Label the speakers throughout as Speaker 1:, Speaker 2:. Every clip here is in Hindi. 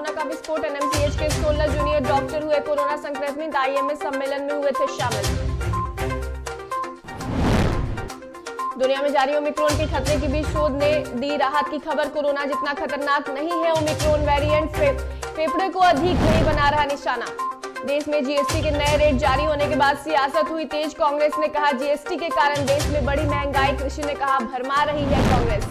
Speaker 1: कोरोना का विस्फोट। एनएमसीएच के 16 जूनियर डॉक्टर हुए कोरोना संक्रमित, आईएमए सम्मेलन में हुए थे शामिल। दुनिया में जारी ओमिक्रॉन के खतरे के बीच शोध ने दी राहत की खबर। कोरोना जितना खतरनाक नहीं है ओमिक्रॉन वेरिएंट, फेफड़े को अधिक नहीं बना रहा निशाना। देश में जीएसटी के नए रेट जारी होने के बाद सियासत हुई तेज। कांग्रेस ने कहा जीएसटी के कारण देश में बड़ी महंगाई। कृषि ने कहा भरमा रही है कांग्रेस।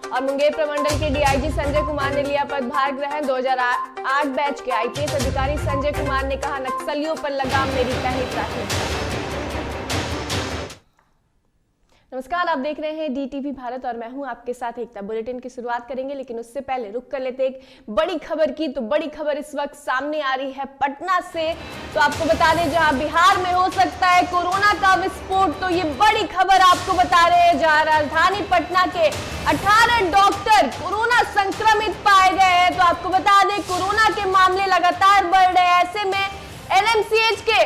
Speaker 1: और मुंगेर प्रमंडल के डीआईजी संजय कुमार ने लिया पदभार ग्रहण। 2008 बैच के आईपीएस अधिकारी संजय कुमार ने कहा नक्सलियों पर लगाम मेरी पहली प्राथमिकता। नमस्कार, आप देख रहे हैं डीटीवी भारत और मैं हूं आपके साथ एकता। बुलेटिन की शुरुआत करेंगे, लेकिन उससे पहले रुक कर लेते एक बड़ी खबर की। तो बड़ी खबर इस वक्त सामने आ रही है पटना से। तो आपको बता दें, जहां बिहार में हो सकता है कोरोना का विस्फोट, तो ये बड़ी खबर आपको बता रहे हैं। जहां राजधानी पटना के 18 डॉक्टर कोरोना संक्रमित पाए गए हैं। तो आपको बता दें, कोरोना के मामले लगातार बढ़ रहे हैं। ऐसे में एनएमसीएच के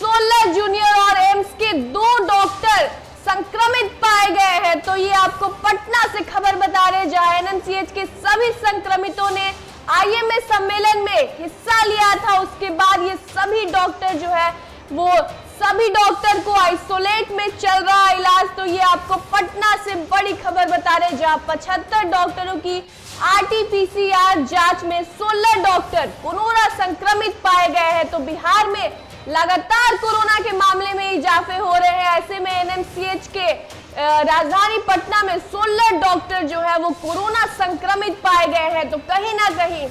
Speaker 1: 16 जूनियर और एम्स के 2 डॉक्टर संक्रमित पाए गए हैं। तो ये आपको पटना से खबर बता रहे हैं, जहां एनएमसीएच के सभी संक्रमितों ने आईएमए सम्मेलन में हिस्सा लिया था। उसके बाद ये सभी डॉक्टर जो है वो सभी डॉक्टर को आइसोलेट में चल रहा इलाज। तो ये आपको पटना से बड़ी खबर बता रहे हैं, जहां 75 डॉक्टरों की आरटीपीसीआर जांच में 16 डॉक्टर कोरोना संक्रमित पाए गए हैं। तो बिहार में लगातार कोरोना के मामले में इजाफे हो रहे हैं। ऐसे में एनएमसीएच के राजधानी पटना में 16 डॉक्टर जो है वो कोरोना संक्रमित पाए गए हैं। तो कहीं ना कहीं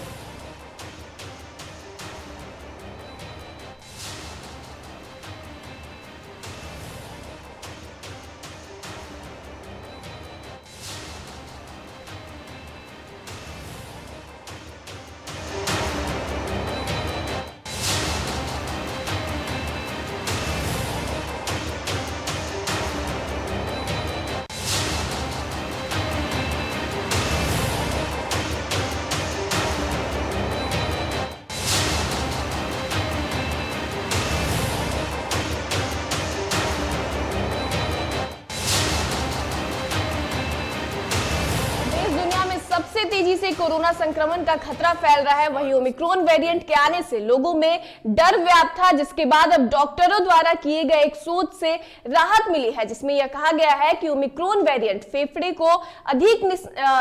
Speaker 1: सबसे तेजी से कोरोना संक्रमण का खतरा फैल रहा है। वहीं ओमिक्रॉन वेरिएंट के आने से लोगों में डर व्याप्त था, जिसके बाद अब डॉक्टरों द्वारा किए गए एक शोध से राहत मिली है, जिसमें यह कहा गया है कि ओमिक्रॉन वेरिएंट फेफड़े को अधिक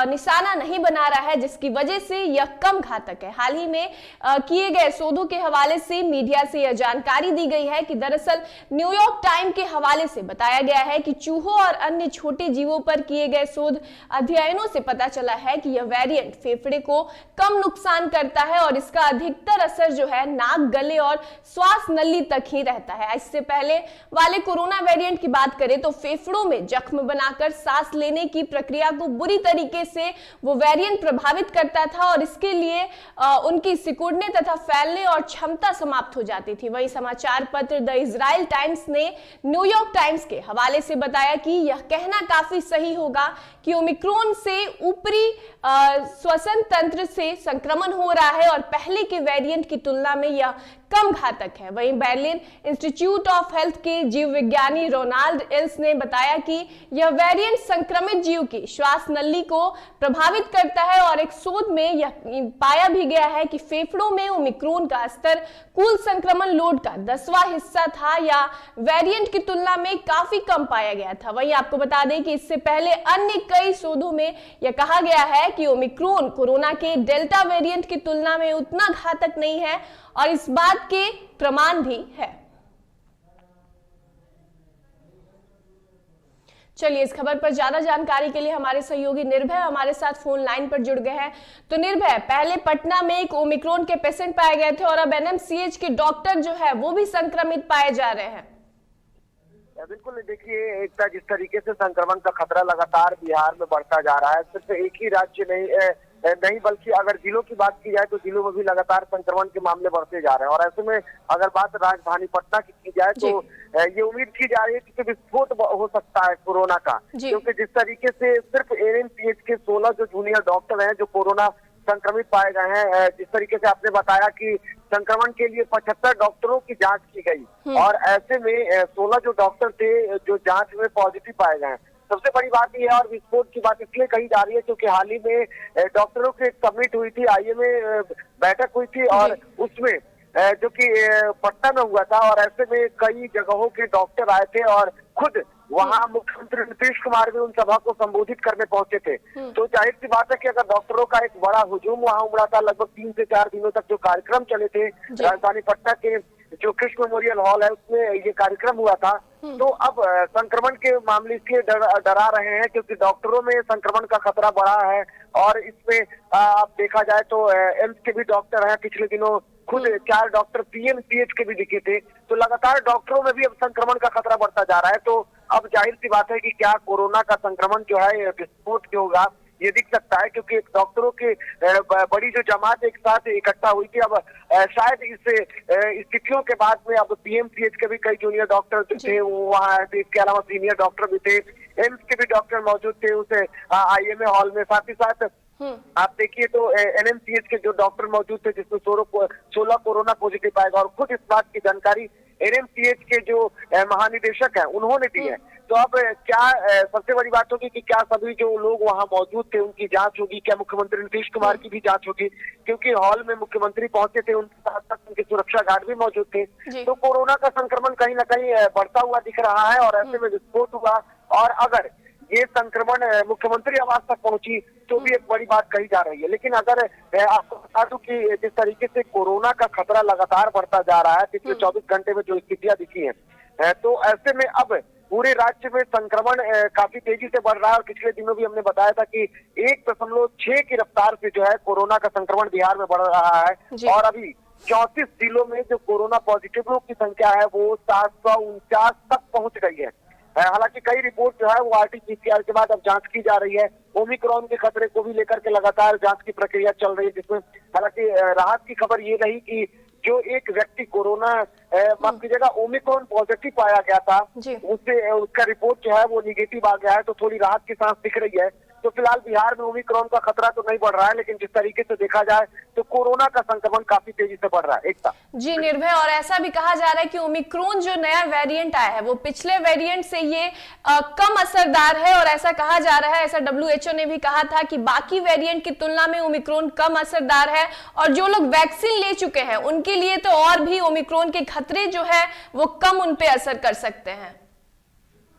Speaker 1: निशाना नहीं बना रहा है, जिसकी वजह से यह कम घातक है। हाल ही में किए गए शोधों के हवाले से मीडिया से यह जानकारी दी गई है कि दरअसल न्यूयॉर्क टाइम के हवाले से बताया गया है कि चूहों और अन्य छोटे जीवों पर किए गए शोध अध्ययनों से पता चला है कि यह वेरिएंट फेफड़े को कम नुकसान करता है और इसका अधिकतर असर जो है नाक, गले और श्वास नली तक ही रहता है। इससे पहले वाले कोरोना वेरिएंट की बात करें तो फेफड़ों में जख्म बनाकर सांस लेने की प्रक्रिया को बुरी तरीके से वो वेरिएंट प्रभावित करता था और इसके लिए उनकी सिकुड़ने तथा फैलने और क्षमता समाप्त हो जाती थी। वही समाचार पत्र द इजराइल टाइम्स ने न्यूयॉर्क टाइम्स के हवाले से बताया कि यह कहना काफी सही होगा कि ओमिक्रॉन से ऊपरी श्वसन तंत्र से संक्रमण हो रहा है और पहले के वेरिएंट की तुलना में यह कम घातक है। वहीं बर्लिन इंस्टीट्यूट ऑफ हेल्थ के जीव विज्ञानी रोनाल्ड एल्स ने बताया कि यह वेरिएंट संक्रमित जीव की श्वास नली को प्रभावित करता है और एक शोध में यह पाया भी गया है कि फेफड़ों में ओमिक्रॉन का स्तर कुल संक्रमण लोड का 10वां हिस्सा था या वेरिएंट की तुलना में काफी कम पाया गया था। वहीं आपको बता दें कि इससे पहले अन्य कई शोधों में यह कहा गया है कि ओमिक्रॉन कोरोना के डेल्टा वेरिएंट की तुलना में उतना घातक नहीं है और इस बात के प्रमाण भी है। चलिए, इस खबर पर ज्यादा जानकारी के लिए हमारे सहयोगी निर्भय हमारे साथ फोन लाइन पर जुड़ गए हैं। तो निर्भय, पहले पटना में एक ओमिक्रॉन के पेशेंट पाए गए थे और अब एनएमसीएच के डॉक्टर जो है वो भी संक्रमित पाए जा रहे हैं।
Speaker 2: बिल्कुल, देखिए एकता, जिस तरीके से संक्रमण का खतरा लगातार बिहार में बढ़ता जा रहा है, सिर्फ एक ही राज्य नहीं बल्कि अगर जिलों की बात की जाए तो जिलों में भी लगातार संक्रमण के मामले बढ़ते जा रहे हैं। और ऐसे में अगर बात राजधानी पटना की जाए तो ये उम्मीद की जा रही है कि विस्फोट हो सकता है कोरोना का, क्योंकि जिस तरीके से सिर्फ एनएमसीएच के 16 जो जूनियर डॉक्टर हैं जो कोरोना संक्रमित पाए गए हैं, जिस तरीके से आपने बताया कि संक्रमण के लिए 75 डॉक्टरों की जांच की गई और ऐसे में 16 जो डॉक्टर थे जो जांच में पॉजिटिव पाए गए हैं। सबसे बड़ी बात यह है और विस्फोट की बात इसलिए कही जा रही है क्योंकि हाल ही में डॉक्टरों की एक समिट हुई थी आईएमए बैठक हुई थी और उसमें जो कि पटना में हुआ था और ऐसे में कई जगहों के डॉक्टर आए थे और खुद वहां मुख्यमंत्री नीतीश कुमार भी उन सभा को संबोधित करने पहुंचे थे। तो जाहिर सी बात है कि अगर डॉक्टरों का एक बड़ा हुजूम वहां उमड़ा था, लगभग 3 से 4 दिनों तक जो कार्यक्रम चले थे राजधानी पटना के जो कृष्ण मेमोरियल हॉल है उसमें ये कार्यक्रम हुआ था। तो अब संक्रमण के मामले इसलिए डरा रहे हैं क्योंकि डॉक्टरों में संक्रमण का खतरा बढ़ा है और इसमें अब देखा जाए तो एम्स के भी डॉक्टर हैं, पिछले दिनों खुद 4 डॉक्टर पीएमसीएच के भी दिखे थे। तो लगातार डॉक्टरों में भी अब संक्रमण का खतरा बढ़ता जा रहा है। तो अब जाहिर सी बात है कि क्या कोरोना का संक्रमण जो है विस्फोट जो होगा ये दिख सकता है, क्योंकि डॉक्टरों की बड़ी जो जमात एक साथ इकट्ठा हुई थी। अब शायद इस स्थितियों के बाद में अब पीएमसीएच के भी कई जूनियर डॉक्टर थे वहाँ, इसके अलावा सीनियर डॉक्टर भी थे, एम्स के भी डॉक्टर मौजूद थे उस आईएमए हॉल में। साथ ही साथ आप देखिए तो एनएमसीएच के जो डॉक्टर मौजूद थे जिसमें 16 कोरोना पॉजिटिव पाएगा और खुद इस बात की जानकारी एनएमसीएच के जो महानिदेशक है उन्होंने दी है। तो अब क्या सबसे बड़ी बात होगी कि क्या सभी जो लोग वहां मौजूद थे उनकी जांच होगी, क्या मुख्यमंत्री नीतीश कुमार की भी जांच होगी, क्योंकि हॉल में मुख्यमंत्री पहुंचे थे, उनके साथ साथ उनके सुरक्षा गार्ड भी मौजूद थे। तो कोरोना का संक्रमण कहीं ना कहीं बढ़ता हुआ दिख रहा है और ऐसे में विस्फोट हुआ और अगर ये संक्रमण मुख्यमंत्री आवास तक पहुंची तो भी एक बड़ी बात कही जा रही है। लेकिन अगर आपको बता दूं कि जिस तरीके से कोरोना का खतरा लगातार बढ़ता जा रहा है, पिछले 24 घंटे में जो स्थितियां दिखी हैं, तो ऐसे में अब पूरे राज्य में संक्रमण काफी तेजी से बढ़ रहा है और पिछले दिनों भी हमने बताया था कि 1.6 की रफ्तार से जो है कोरोना का संक्रमण बिहार में बढ़ रहा है और अभी 34 जिलों में जो कोरोना पॉजिटिव की संख्या है वो 749 तक पहुंच गई है। हालांकि कई रिपोर्ट जो है वो आरटीपीसीआर के बाद अब जांच की जा रही है। ओमिक्रॉन के खतरे को भी लेकर के लगातार जांच की प्रक्रिया चल रही है, जिसमें हालांकि राहत की खबर ये रही कि जो एक व्यक्ति कोरोना माफ कीजिएगा ओमिक्रॉन पॉजिटिव पाया गया था उससे उसका रिपोर्ट जो है वो निगेटिव आ गया है, तो थोड़ी राहत की सांस दिख रही है। तो फिलहाल बिहार में ओमिक्रॉन का खतरा तो नहीं बढ़ रहा है, लेकिन जिस तरीके से देखा जाए तो कोरोना का संक्रमण काफी तेजी से बढ़ रहा है। एकता
Speaker 1: जी निर्भय, और ऐसा भी कहा जा रहा है कि ओमिक्रॉन जो नया वेरिएंट आया है वो पिछले वेरिएंट से ये कम असरदार है और ऐसा कहा जा रहा है, ऐसा WHO ने भी कहा था कि बाकी वेरिएंट की तुलना में ओमिक्रॉन कम असरदार है और जो लोग वैक्सीन ले चुके हैं उनके लिए तो और भी ओमिक्रॉन के खतरे जो है वो कम उन पे असर कर सकते हैं।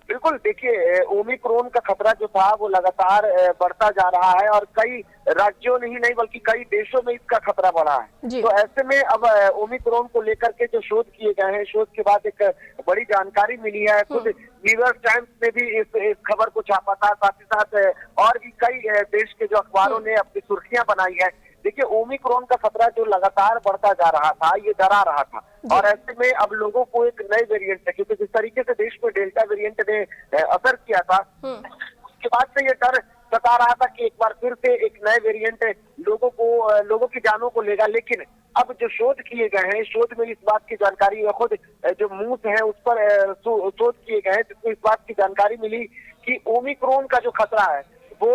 Speaker 2: बिल्कुल, देखिए ओमिक्रॉन का खतरा जो था वो लगातार बढ़ता जा रहा है और कई राज्यों में ही नहीं बल्कि कई देशों में इसका खतरा बढ़ा है। तो ऐसे में अब ओमिक्रॉन को लेकर के जो शोध किए गए हैं, शोध के बाद एक बड़ी जानकारी मिली है। खुद न्यूयॉर्क टाइम्स ने भी इस खबर को छापा था, साथ ही साथ और भी कई देश के जो अखबारों ने अपनी सुर्खियां बनाई है। देखिए ओमिक्रॉन का खतरा जो लगातार बढ़ता जा रहा था ये डरा रहा था और ऐसे में अब लोगों को एक नए वेरिएंट है, क्योंकि जिस तरीके से देश में डेल्टा वेरिएंट ने असर किया था उसके बाद से ये डर सता रहा था कि एक बार फिर से एक नए वेरिएंट लोगों की जानों को लेगा। लेकिन अब जो शोध किए गए हैं, शोध में इस बात की जानकारी खुद जो मूस है उस पर शोध किए गए हैं, जिसमें इस बात की जानकारी मिली कि ओमिक्रॉन का जो खतरा है वो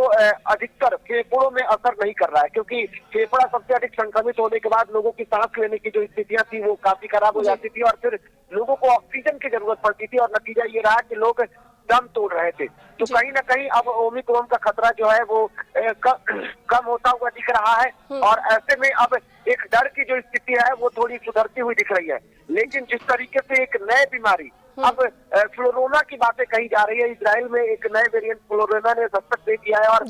Speaker 2: अधिकतर फेफड़ों में असर नहीं कर रहा है, क्योंकि फेफड़ा सबसे अधिक संक्रमित होने के बाद लोगों की सांस लेने की जो स्थितियां थी वो काफी खराब हो जाती थी और फिर लोगों को ऑक्सीजन की जरूरत पड़ती थी और नतीजा ये रहा कि लोग दम तोड़ रहे थे। तो कहीं ना कहीं अब ओमिक्रॉन का खतरा जो है वो कम होता हुआ दिख रहा है और ऐसे में अब एक डर की जो स्थिति है वो थोड़ी सुधरती हुई दिख रही है। लेकिन जिस तरीके से एक नई बीमारी अब फ्लोरोना की बातें कही जा रही है, इजराइल में एक नए वेरिएंट फ्लोरोना ने दस्तक दे दिया है और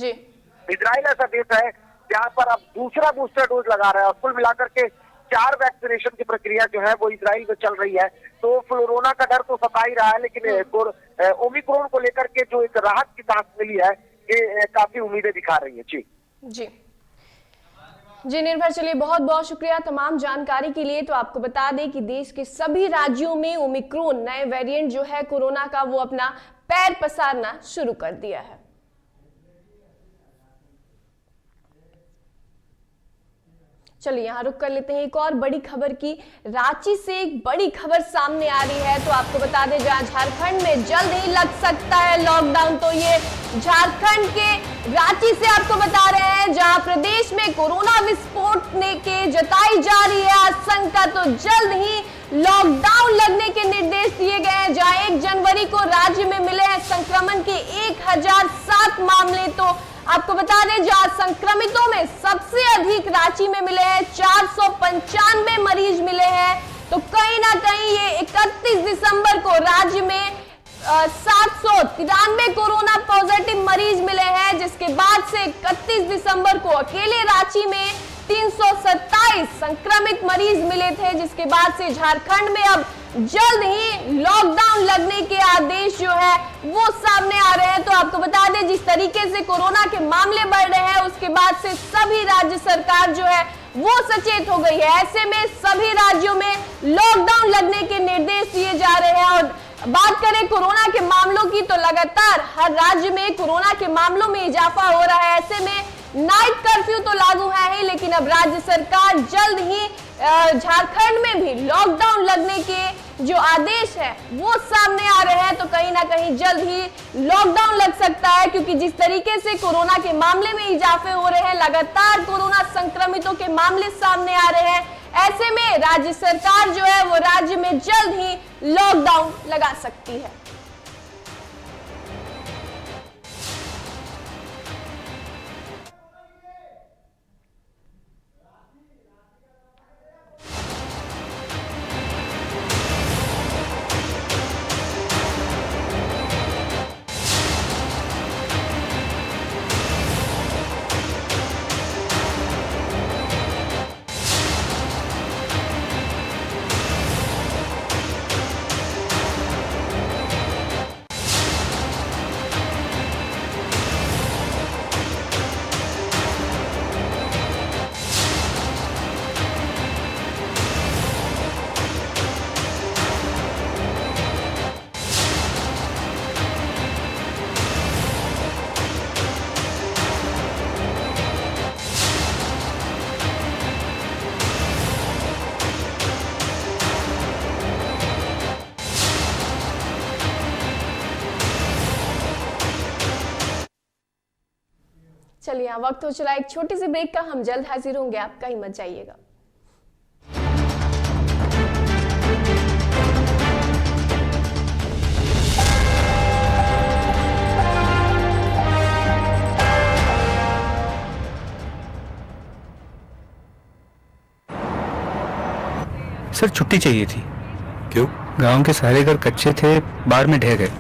Speaker 2: इजराइल ऐसा देश है जहां पर अब दूसरा बूस्टर डोज लगा रहा है और कुल मिलाकर के 4 वैक्सीनेशन की प्रक्रिया जो है वो इजराइल में चल रही है। तो फ्लोरोना का डर तो सता ही रहा है, लेकिन ओमिक्रॉन को लेकर के जो एक राहत की सांस मिली है ये काफी उम्मीदें दिखा रही है।
Speaker 1: जी निर्भर, चलिए बहुत बहुत शुक्रिया तमाम जानकारी के लिए। तो आपको बता दें कि देश के सभी राज्यों में ओमिक्रॉन नए वेरिएंट जो है कोरोना का वो अपना पैर पसारना शुरू कर दिया है। चलिए यहाँ रुक कर लेते हैं एक और बड़ी खबर की। रांची से एक बड़ी खबर सामने आ रही है। तो आपको बता दें जहां झारखंड में जल्द ही लग सकता है लॉकडाउन, तो ये झारखंड के रांची से आपको बता रहे हैं जहां प्रदेश में कोरोना विस्फोट के जताई जा रही है आशंका, तो जल्द ही लॉकडाउन लगने के निर्देश दिए गए हैं। जहां 1 जनवरी को राज्य में मिले हैं संक्रमण के 1007 मामले, तो आपको बता दें, जहां संक्रमितों में सबसे अधिक रांची में मिले हैं, 495 मरीज मिले हैं, तो कहीं ना कहीं ये 31 दिसंबर को राज्य में 793 कोरोना पॉजिटिव मरीज मिले हैं, जिसके बाद से 31 दिसंबर को अकेले रांची में 327 संक्रमित मरीज मिले थे, जिसके बाद से झारखंड में अब जल्द ही लॉकडाउन लगने के आदेश जो है वो सामने आ रहे हैं। तो आपको बता दें, जिस तरीके से कोरोना के मामले बढ़ रहे हैं, उसके बाद से सभी राज्य सरकार जो है वो सचेत हो गई है। ऐसे में सभी राज्यों में लॉकडाउन लगने के निर्देश दिए जा रहे हैं। और बात करें कोरोना के मामलों की, तो लगातार हर राज्य में कोरोना के मामलों में इजाफा हो रहा है। ऐसे में नाइट कर्फ्यू तो लागू है ही, लेकिन अब राज्य सरकार जल्द ही झारखंड में भी लॉकडाउन लगने के जो आदेश है वो सामने आ रहे हैं। तो कहीं ना कहीं जल्द ही लॉकडाउन लग सकता है, क्योंकि जिस तरीके से कोरोना के मामले में इजाफे हो रहे हैं, लगातार कोरोना संक्रमितों के मामले सामने आ रहे हैं, ऐसे में राज्य सरकार जो है वो राज्य में जल्द ही लॉकडाउन लगा सकती है। चलिए, यहाँ वक्त हो चला एक छोटी सी ब्रेक का। हम जल्द हाजिर होंगे, आप कहीं मत जाइएगा।
Speaker 3: सर, छुट्टी चाहिए थी।
Speaker 4: क्यों?
Speaker 3: गांव के सारे घर कच्चे थे, बाढ़ में ढह गए,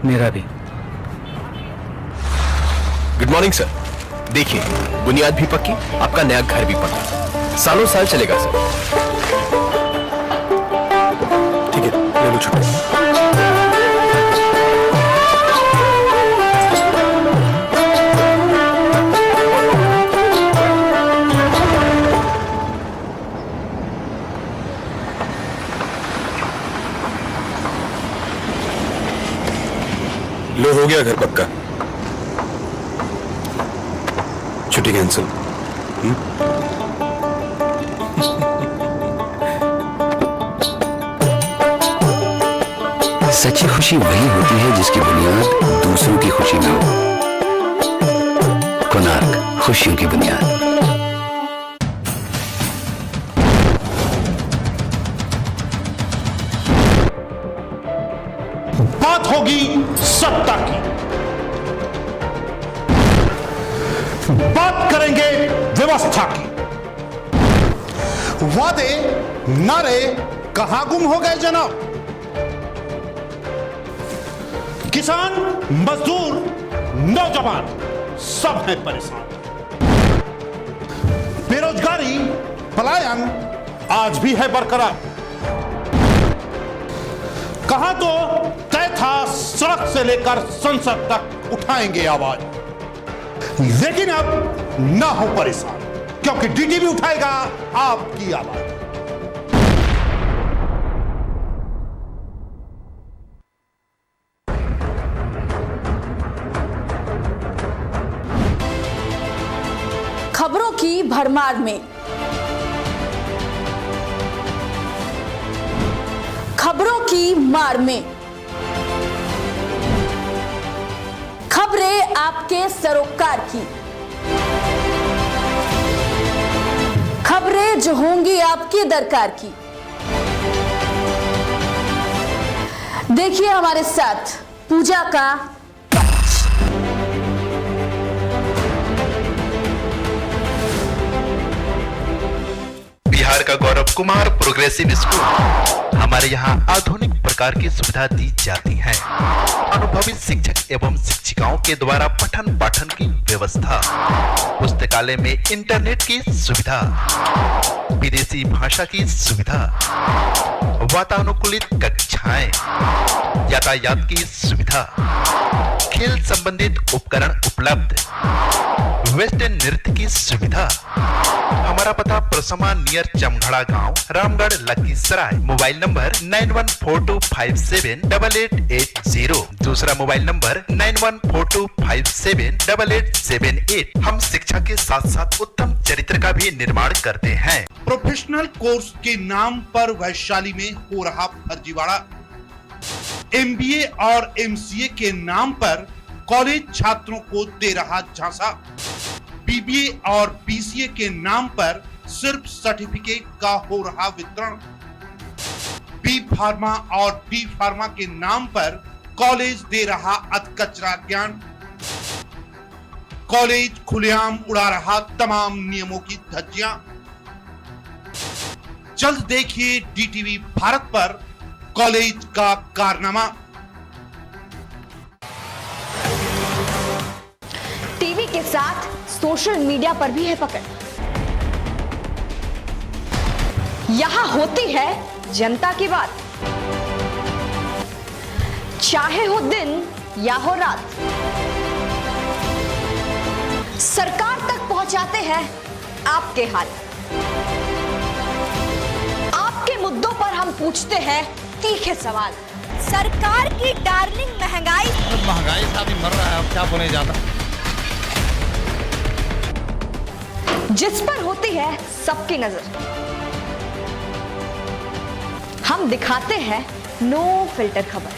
Speaker 3: मेरा भी।
Speaker 4: Good morning sir. देखिए, बुनियाद भी पक्की, आपका नया घर भी पक्का, सालों साल चलेगा सर। ठीक है, ले लो छुट्टी। लो, हो गया घर पक्का, छुट्टी कैंसिल।
Speaker 5: सच्ची खुशी वही होती है जिसकी बुनियाद दूसरों की खुशी में हो। कोणार्क, खुशियों की बुनियाद।
Speaker 6: बात होगी सत्ता की, बात करेंगे व्यवस्था की। वादे नारे कहां गुम हो गए जनाब? किसान, मजदूर, नौजवान सब हैं परेशान। बेरोजगारी, पलायन आज भी है बरकरार। कहां तो तय था सड़क से लेकर संसद तक उठाएंगे आवाज, लेकिन अब ना हो परेशान, क्योंकि डीडी भी उठाएगा आपकी आवाज।
Speaker 7: खबरों की भरमार में, खबरों की मार में, खबरें आपके सरोकार की, खबरें जो होंगी आपकी दरकार की। देखिए हमारे साथ पूजा का
Speaker 8: कुमार प्रोग्रेसिव स्कूल। हमारे यहाँ आधुनिक प्रकार की सुविधा दी जाती है। अनुभवी शिक्षक एवं शिक्षिकाओं के द्वारा पठन पाठन की व्यवस्था, पुस्तकालय में इंटरनेट की सुविधा, विदेशी भाषा की सुविधा, वातानुकूलित कक्षाएं, यातायात की सुविधा, खेल संबंधित उपकरण उपलब्ध, वेस्टर्न नृत्य की सुविधा। हमारा पता प्रसमा नियर चमघड़ा गांव, रामगढ़, लखीसराय। Mobile number 9142578880। दूसरा मोबाइल नंबर 9142578878। हम शिक्षा के साथ साथ उत्तम चरित्र का भी निर्माण करते हैं।
Speaker 6: प्रोफेशनल कोर्स के नाम पर वैशाली में हो रहा फर्जीवाड़ा। MBA और MCA के नाम पर कॉलेज छात्रों को दे रहा झांसा। BBA और BCA के नाम पर सिर्फ सर्टिफिकेट का हो रहा वितरण। B फार्मा और D फार्मा के नाम पर कॉलेज दे रहा अधकचरा ज्ञान। कॉलेज खुलेआम उड़ा रहा तमाम नियमों की धज्जियां। जल्द देखिए DTV भारत पर कॉलेज का कारनामा।
Speaker 9: टीवी के साथ सोशल मीडिया पर भी है पकड़। यहां होती है जनता की बात, चाहे हो दिन या हो रात। सरकार तक पहुंचाते हैं आपके हाल। आपके मुद्दों पर हम पूछते हैं तीखे सवाल। सरकार की डार्लिंग महंगाई
Speaker 10: से आदमी मर रहा है, अब क्या बोले ज्यादा।
Speaker 9: जिस पर होती है सबकी नजर, हम दिखाते हैं नो फिल्टर खबर।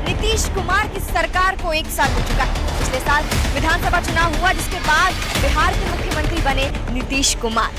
Speaker 9: नीतीश कुमार की सरकार को 1 साल हो चुका है। पिछले साल विधानसभा चुनाव हुआ, जिसके बाद बिहार के मुख्यमंत्री बने नीतीश कुमार।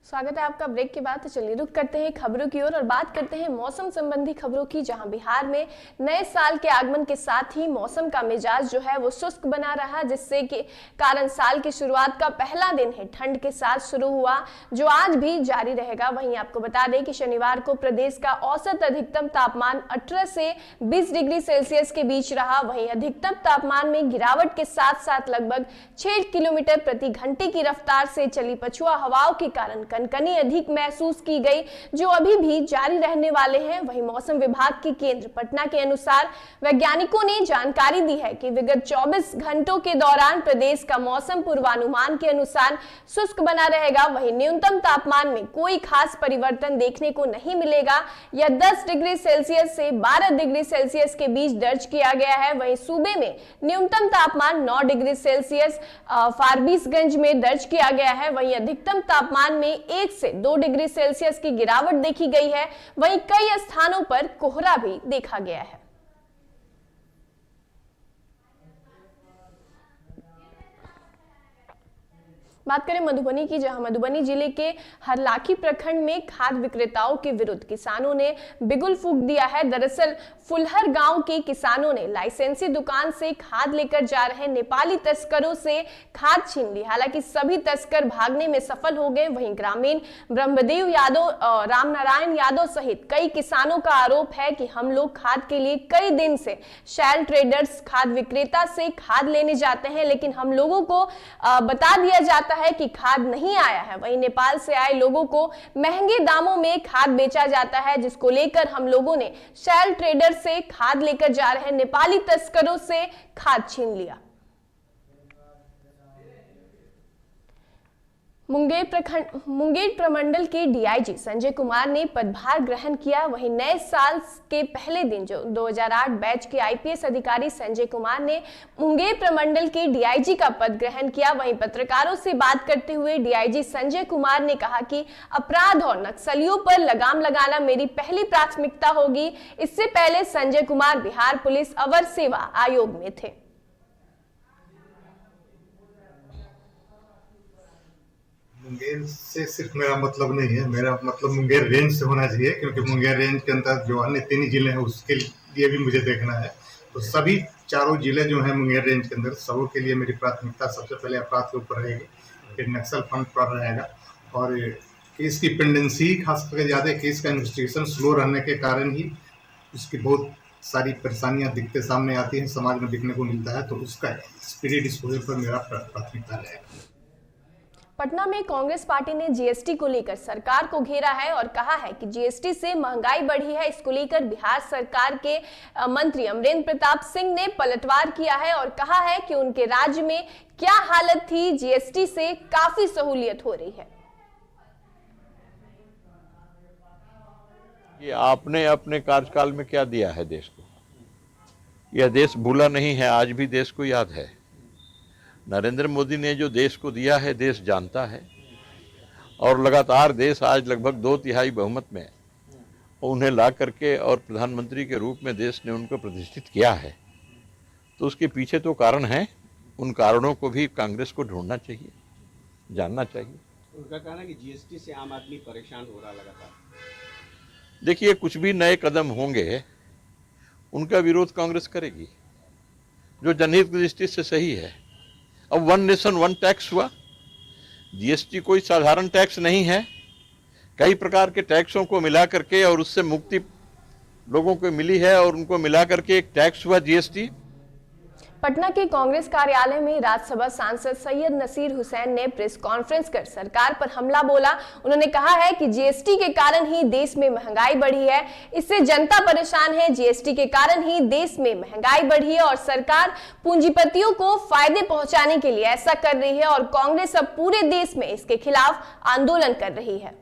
Speaker 1: स्वागत है आपका ब्रेक के बाद। तो चलिए रुक करते हैं खबरों की ओर और बात करते हैं मौसम संबंधी खबरों की, जहां बिहार में नए साल के आगमन के साथ ही मौसम का मिजाज जो है वो शुष्क बना रहा, जिससे कि कारण साल की शुरुआत का पहला दिन है ठंड के साथ शुरू हुआ, जो आज भी जारी रहेगा। वहीं आपको बता दें कि शनिवार को प्रदेश का औसत अधिकतम तापमान 18 से 20 डिग्री सेल्सियस के बीच रहा। वहीं अधिकतम तापमान में गिरावट के साथ साथ लगभग 6 किलोमीटर प्रति घंटे की रफ्तार से चली पछुआ हवाओं के कारण कनकनी अधिक महसूस की गई, जो अभी भी जारी रहने वाले हैं। वहीं मौसम विभाग के केंद्र पटना के अनुसार वैज्ञानिकों ने जानकारी दी है कि विगत 24 घंटों के दौरान प्रदेश का मौसम पूर्वानुमान के अनुसार शुष्क बना रहेगा। वहीं न्यूनतम तापमान में कोई खास परिवर्तन देखने को नहीं मिलेगा। यह 10 डिग्री सेल्सियस से 12 डिग्री सेल्सियस के बीच दर्ज किया गया है। वहीं सूबे में न्यूनतम तापमान 9 डिग्री सेल्सियस फारबिसगंज में दर्ज किया गया है। वहीं अधिकतम तापमान में 1 से 2 डिग्री सेल्सियस की गिरावट देखी गई है। वहीं कई स्थानों पर कोहरा भी देखा गया है। बात करें मधुबनी की, जहां मधुबनी जिले के हरलाखी प्रखंड में खाद विक्रेताओं के विरुद्ध किसानों ने बिगुल फूंक दिया है। दरअसल फुलहर गांव के किसानों ने लाइसेंसी दुकान से खाद लेकर जा रहे नेपाली तस्करों से खाद छीन ली। हालांकि सभी तस्कर भागने में सफल हो गए। वहीं ग्रामीण ब्रह्मदेव यादव, रामनारायण यादव सहित कई किसानों का आरोप है कि हम लोग खाद के लिए कई दिन से शैल ट्रेडर्स खाद विक्रेता से खाद लेने जाते हैं, लेकिन हम लोगों को बता दिया जाता है कि खाद नहीं आया है। वहीं नेपाल से आए लोगों को महंगे दामों में खाद बेचा जाता है, जिसको लेकर हम लोगों ने शैल ट्रेडर से खाद लेकर जा रहे नेपाली तस्करों से खाद छीन लिया। मुंगेर प्रमंडल के डीआईजी संजय कुमार ने पदभार ग्रहण किया। वहीं नए साल के पहले दिन जो 2008 बैच के आईपीएस अधिकारी संजय कुमार ने मुंगेर प्रमंडल के डीआईजी का पद ग्रहण किया। वहीं पत्रकारों से बात करते हुए डीआईजी संजय कुमार ने कहा कि अपराध और नक्सलियों पर लगाम लगाना मेरी पहली प्राथमिकता होगी। इससे पहले संजय कुमार बिहार पुलिस अवर सेवा आयोग में थे।
Speaker 11: मुंगेर से सिर्फ मेरा मतलब नहीं है, मेरा मतलब मुंगेर रेंज से होना चाहिए, क्योंकि मुंगेर रेंज के अंदर जो अन्य 3 जिले हैं उसके लिए भी मुझे देखना है। तो सभी चारों जिले जो हैं मुंगेर रेंज के अंदर, सबों के लिए मेरी प्राथमिकता सबसे पहले अपराध के ऊपर रहेगी, फिर नक्सल फ्रंट पर रहेगा। और केस की पेंडेंसी, खास करके ज़्यादा केस का इन्वेस्टिगेशन स्लो रहने के कारण ही उसकी बहुत सारी परेशानियां दिखते सामने आती हैं, समाज में दिखने को मिलता है। तो उसका स्पीडी डिस्पोजल पर मेरा प्राथमिकता रहेगा।
Speaker 1: पटना में कांग्रेस पार्टी ने जीएसटी को लेकर सरकार को घेरा है और कहा है कि जीएसटी से महंगाई बढ़ी है। इसको लेकर बिहार सरकार के मंत्री अमरेंद्र प्रताप सिंह ने पलटवार किया है और कहा है कि उनके राज्य में क्या हालत थी, जीएसटी से काफी सहूलियत हो रही है।
Speaker 12: ये आपने अपने कार्यकाल में क्या दिया है देश को? यह देश भूला नहीं है, आज भी देश को याद है। नरेंद्र मोदी ने जो देश को दिया है देश जानता है, और लगातार देश आज लगभग 2/3 बहुमत में उन्हें ला करके और प्रधानमंत्री के रूप में देश ने उनको प्रतिष्ठित किया है। तो उसके पीछे तो कारण हैं, उन कारणों को भी कांग्रेस को ढूंढना चाहिए, जानना चाहिए।
Speaker 13: उनका कहना है कि जीएसटी से आम आदमी परेशान हो रहा लगातार।
Speaker 12: देखिए, कुछ भी नए कदम होंगे उनका विरोध कांग्रेस करेगी, जो जनहित की दृष्टि से सही है। अब 1 नेशन 1 टैक्स हुआ। जीएसटी कोई साधारण टैक्स नहीं है, कई प्रकार के टैक्सों को मिला करके और उससे मुक्ति लोगों को मिली है और उनको मिला करके एक टैक्स हुआ जीएसटी।
Speaker 1: पटना के कांग्रेस कार्यालय में राज्यसभा सांसद सैयद नसीर हुसैन ने प्रेस कॉन्फ्रेंस कर सरकार पर हमला बोला। उन्होंने कहा है कि जीएसटी के कारण ही देश में महंगाई बढ़ी है, इससे जनता परेशान है। जीएसटी के कारण ही देश में महंगाई बढ़ी है और सरकार पूंजीपतियों को फायदे पहुंचाने के लिए ऐसा कर रही है और कांग्रेस अब पूरे देश में इसके खिलाफ आंदोलन कर रही है।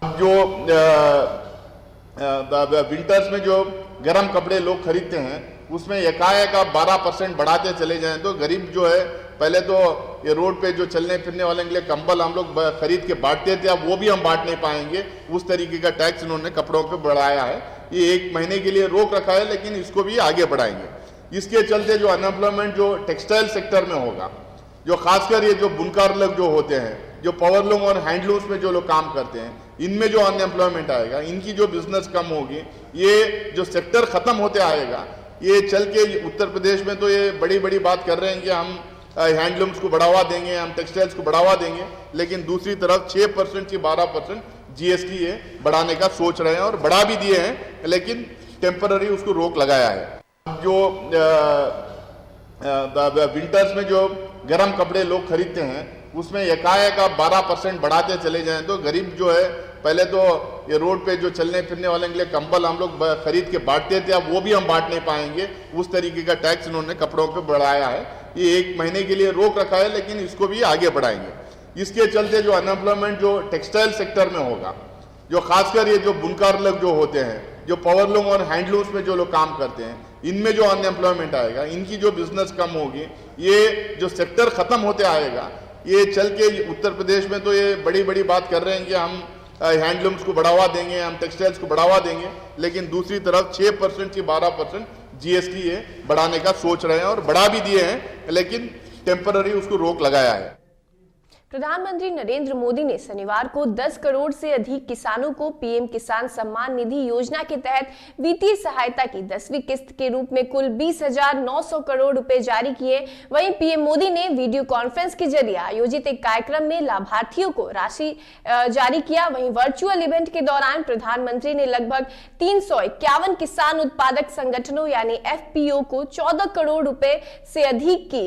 Speaker 14: जो विंटर्स में जो गर्म कपड़े लोग खरीदते हैं उसमें एकाएक आप 12% बढ़ाते चले जाएं तो गरीब जो है, पहले तो ये रोड पे जो चलने फिरने वाले के लिए कंबल हम लोग खरीद के बांटते थे, अब वो भी हम बांट नहीं पाएंगे। उस तरीके का टैक्स इन्होंने कपड़ों पे बढ़ाया है। ये 1 महीने के लिए रोक रखा है, लेकिन इसको भी आगे बढ़ाएंगे। इसके चलते जो अनएम्प्लॉयमेंट जो टेक्सटाइल सेक्टर में होगा, जो खासकर ये जो बुनकर लोग जो होते हैं, जो पावरलूम और हैंडलूम्स में जो लोग काम करते हैं, इनमें जो अनएम्प्लॉयमेंट आएगा, इनकी जो बिजनेस कम होगी, ये जो सेक्टर खत्म होते आएगा। ये चल के उत्तर प्रदेश में तो ये बड़ी बड़ी बात कर रहे हैं कि हम हैंडलूम्स को बढ़ावा देंगे, हम टेक्सटाइल्स को बढ़ावा देंगे, लेकिन दूसरी तरफ 6% की 12% जीएसटी ये बढ़ाने का सोच रहे हैं और बढ़ा भी दिए हैं, लेकिन टेम्पररी उसको रोक लगाया है। जो विंटर्स में जो गर्म कपड़े लोग खरीदते हैं उसमें एकाएक आप 12% बढ़ाते चले जाएं तो गरीब जो है, पहले तो ये रोड पे जो चलने फिरने वाले के लिए कंबल हम लोग खरीद के बांटते थे, अब वो भी हम बांट नहीं पाएंगे। उस तरीके का टैक्स इन्होंने कपड़ों पे बढ़ाया है। ये 1 महीने के लिए रोक रखा है, लेकिन इसको भी आगे बढ़ाएंगे। इसके चलते जो अनएम्प्लॉयमेंट जो टेक्सटाइल सेक्टर में होगा, जो खासकर ये जो बुनकर लोग जो होते हैं, जो पावरलूम और हैंडलूम्स में जो लोग काम करते हैं, इनमें जो अनएम्प्लॉयमेंट आएगा, इनकी जो बिजनेस कम होगी, ये जो सेक्टर खत्म होते आएगा। ये चल के उत्तर प्रदेश में तो ये बड़ी बड़ी बात कर रहे हैं कि हम हैंडलूम्स को बढ़ावा देंगे, हम टेक्सटाइल्स को बढ़ावा देंगे, लेकिन दूसरी तरफ 6% की 12% जीएसटी ये बढ़ाने का सोच रहे हैं और बढ़ा भी दिए हैं, लेकिन टेम्पररी उसको रोक लगाया है।
Speaker 1: प्रधानमंत्री नरेंद्र मोदी ने शनिवार को 10 करोड़ से अधिक किसानों को पीएम किसान सम्मान निधि योजना के तहत वित्तीय सहायता की 10वीं किस्त के रूप में कुल 20,900 करोड़ रुपए जारी किए। वहीं पीएम मोदी ने वीडियो कॉन्फ्रेंस के जरिए आयोजित एक कार्यक्रम में लाभार्थियों को राशि जारी किया। वहीं वर्चुअल इवेंट के दौरान प्रधानमंत्री ने लगभग 351 किसान उत्पादक संगठनों यानी एफपीओ को 14 करोड़ रुपए से अधिक की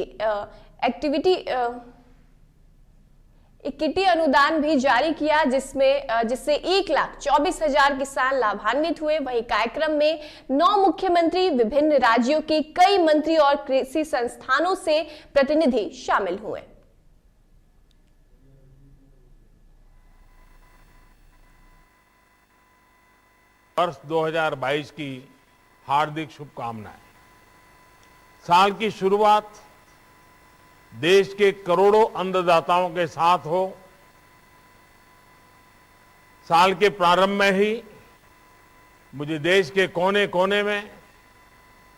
Speaker 1: इक्विटी अनुदान भी जारी किया, जिससे 1,24,000 किसान लाभान्वित हुए। वहीं कार्यक्रम में 9 मुख्यमंत्री, विभिन्न राज्यों के कई मंत्री और कृषि संस्थानों से प्रतिनिधि शामिल हुए।
Speaker 15: वर्ष 2022 की हार्दिक शुभकामनाएं। साल की शुरुआत देश के करोड़ों अन्नदाताओं के साथ हो। साल के प्रारंभ में ही मुझे देश के कोने कोने में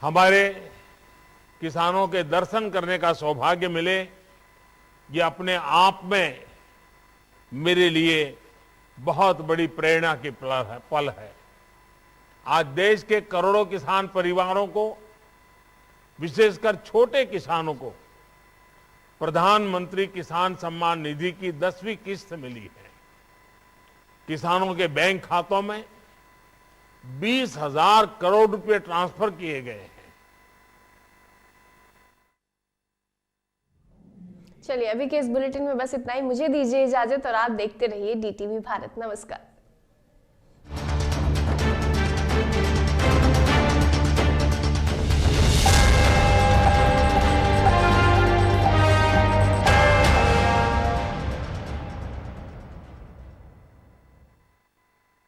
Speaker 15: हमारे किसानों के दर्शन करने का सौभाग्य मिले, ये अपने आप में मेरे लिए बहुत बड़ी प्रेरणा की पल है। आज देश के करोड़ों किसान परिवारों को, विशेषकर छोटे किसानों को प्रधानमंत्री किसान सम्मान निधि की 10वीं किस्त मिली है। किसानों के बैंक खातों में 20,000 करोड़ रुपए ट्रांसफर किए गए हैं।
Speaker 1: चलिए अभी के इस बुलेटिन में बस इतना ही। मुझे दीजिए इजाजत और आप देखते रहिए DTV भारत। नमस्कार।